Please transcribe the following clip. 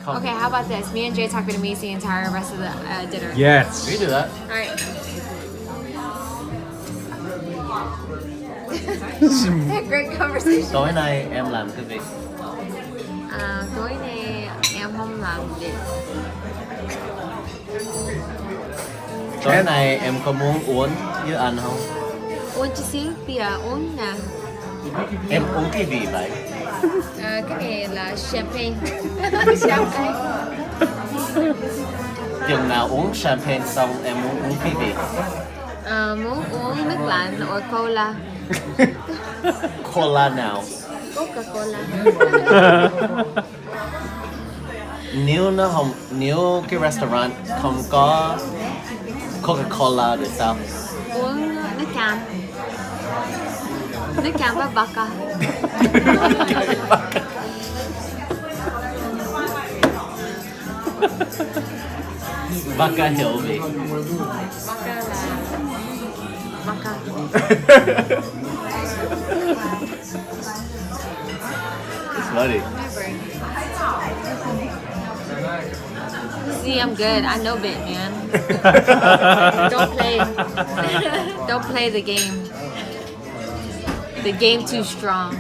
Okay, how about this? Me and Jay talk Vietnamese the entire rest of the dinner. Yes. We can do that. Alright. Great conversation. Tối nay em làm cái việc. Tối nay em không làm việc. Tối nay em có muốn uống với anh không? Uống chút xíu, bia uống nè. Em uống cái gì vậy? Cái này là champagne. Champagne. Chừng nào uống champagne xong em muốn uống cái gì? Muốn uống nước lạnh hoặc cola. Cola nào? Coca-Cola. Nếu cái restaurant không có Coca-Cola thì sao? Uống nước cam. Nước cam với vodka. Vodka hiểu gì? Vodka là vodka. It's funny. See, I'm good. I know bit, man. Don't play the game. The game too strong.